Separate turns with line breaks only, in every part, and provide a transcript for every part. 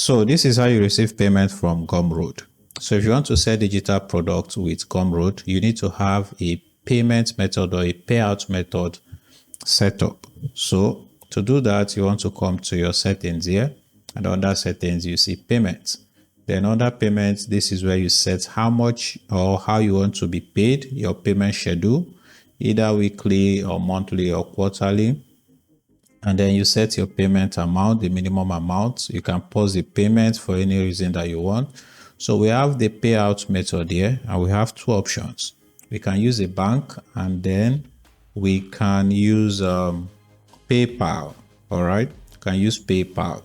So this is how you receive payment from Gumroad. So if you want to sell digital products with Gumroad, you need to have a payment method or a payout method set up. So to do that, you want to come to your settings here, and under settings, you see payments. Then under payments, this is where you set how much or how you want to be paid, your payment schedule, either weekly or monthly or quarterly. And then you set your payment amount, the minimum amount. You can pause the payment for any reason that you want. So we have the payout method here, and we have two options. We can use a bank, and then we can use PayPal. All right, you can use PayPal.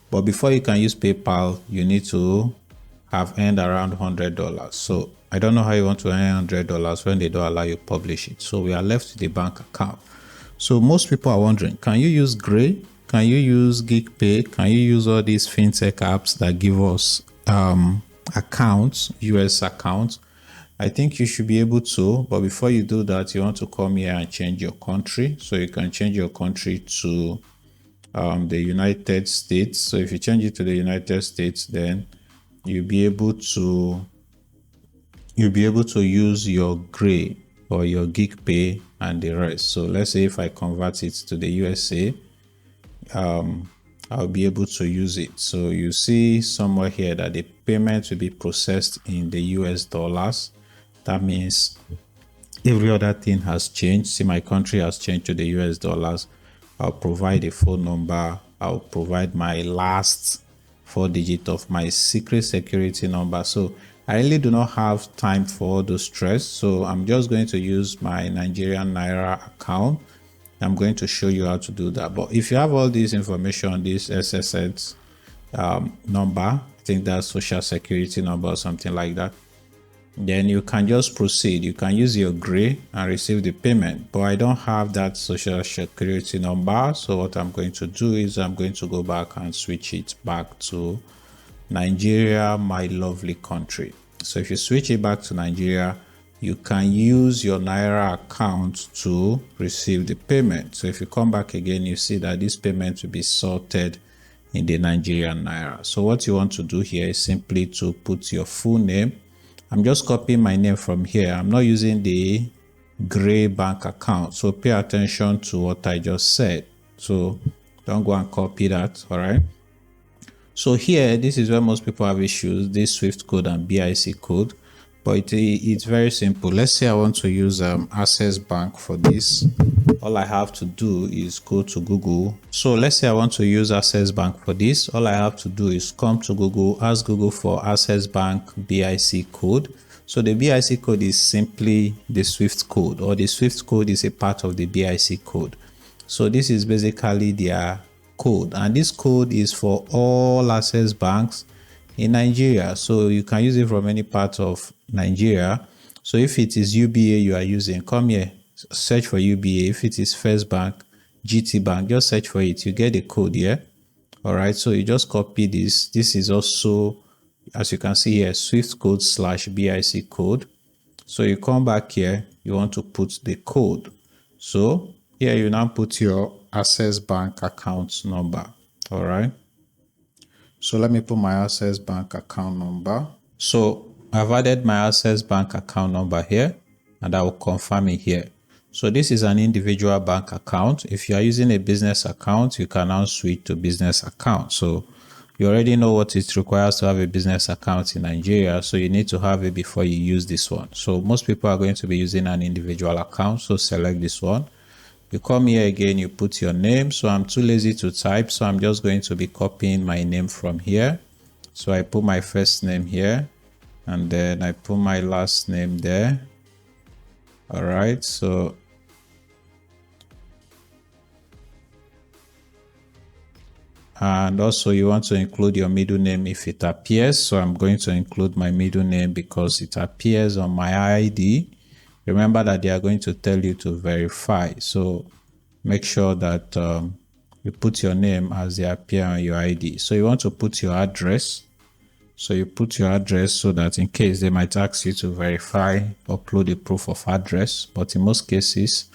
But before you can use PayPal, you need to have earned around $100. So I don't know how you want to earn $100 when they don't allow you to publish it. So we are left with the bank account. So most people are wondering, can you use Gray? Can you use GigPay? Can you use all these fintech apps that give us accounts, US accounts? I think you should be able to, but before you do that, you want to come here and change your country. So you can change your country to the United States. So if you change it to the United States, then you'll be able to use your Gray or your GigPay and the rest. So let's say if I convert it to the USA, I'll be able to use it. So you see somewhere here that the payment will be processed in the US dollars. That means every other thing has changed. See, my country has changed to the US dollars. I'll provide a phone number. I'll provide my last 4 digits of my secret security number. So I really do not have time for all those stress. So I'm just going to use my Nigerian Naira account. I'm going to show you how to do that. But if you have all this information, this SSN number, I think that's social security number or something like that, then you can just proceed. You can use your Gray and receive the payment. But I don't have that social security number. So what I'm going to do is I'm going to go back and switch it back to Nigeria, my lovely country. So if you switch it back to Nigeria, you can use your Naira account to receive the payment. So if you come back again, you see that this payment will be sorted in the Nigerian Naira. So what you want to do here is simply to put your full name. I'm just copying my name from here. I'm not using the Gray bank account. So pay attention to what I just said. So don't go and copy that, all right? So here, this is where most people have issues, this Swift code and BIC code. But it's very simple. Let's say I want to use Access Bank for this. All I have to do is go to Google. So let's say I want to use Access Bank for this. All I have to do is come to Google, ask Google for Access Bank BIC code. So the BIC code is simply the Swift code, or the Swift code is a part of the BIC code. So this is basically their code, and this code is for all Access banks in Nigeria. So you can use it from any part of Nigeria. So if it is UBA you are using, come here, search for UBA. If it is First Bank, GT Bank, just search for it. You get the code here. All right, so you just copy this. This is also, as you can see here, Swift code / BIC code. So you come back here, you want to put the code. So here you now put your Access Bank account number. All right, so let me put my Access Bank account number. So I've added my Access Bank account number here, and I will confirm it here. So this is an individual bank account. If you are using a business account, you can now switch to business account. So you already know what it requires to have a business account in Nigeria. So you need to have it before you use this one. So most people are going to be using an individual account. So select this one. You come here again, you put your name. So I'm too lazy to type, so I'm just going to be copying my name from here. So I put my first name here, and then I put my last name there. All right, so and also you want to include your middle name if it appears. So I'm going to include my middle name because it appears on my ID. Remember that they are going to tell you to verify. So make sure that you put your name as they appear on your ID. So you want to put your address. So you put your address so that in case they might ask you to verify, upload a proof of address. But in most cases,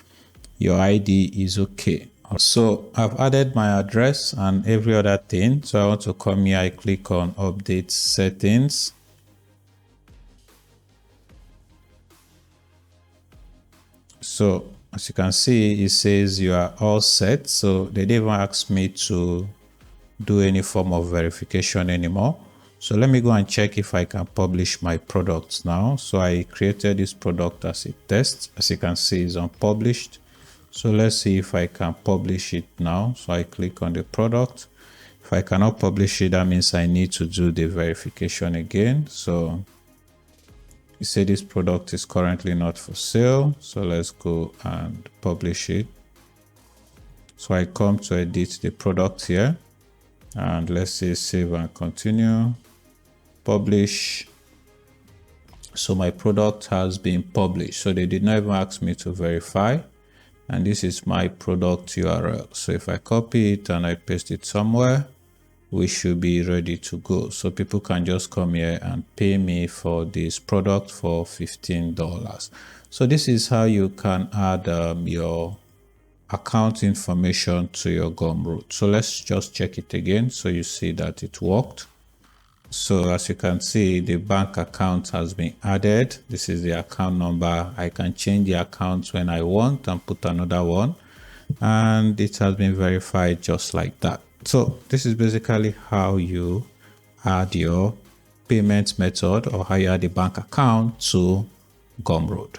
your ID is okay. So I've added my address and every other thing. So I want to come here, I click on update settings. So as you can see, it says you are all set. So they didn't even ask me to do any form of verification anymore. So let me go and check if I can publish my products now. So I created this product as a test. As you can see, it's unpublished. So let's see if I can publish it now. So I click on the product. If I cannot publish it, that means I need to do the verification again. So you say this product is currently not for sale. So let's go and publish it. So I come to edit the product here and let's say save and continue, publish. So my product has been published. So they did not even ask me to verify. And this is my product URL. So if I copy it and I paste it somewhere, we should be ready to go. So people can just come here and pay me for this product for $15. So this is how you can add your account information to your Gumroad. So let's just check it again. So you see that it worked. So as you can see, the bank account has been added. This is the account number. I can change the account when I want and put another one. And it has been verified just like that. So this is basically how you add your payment method or how you add a bank account to Gumroad.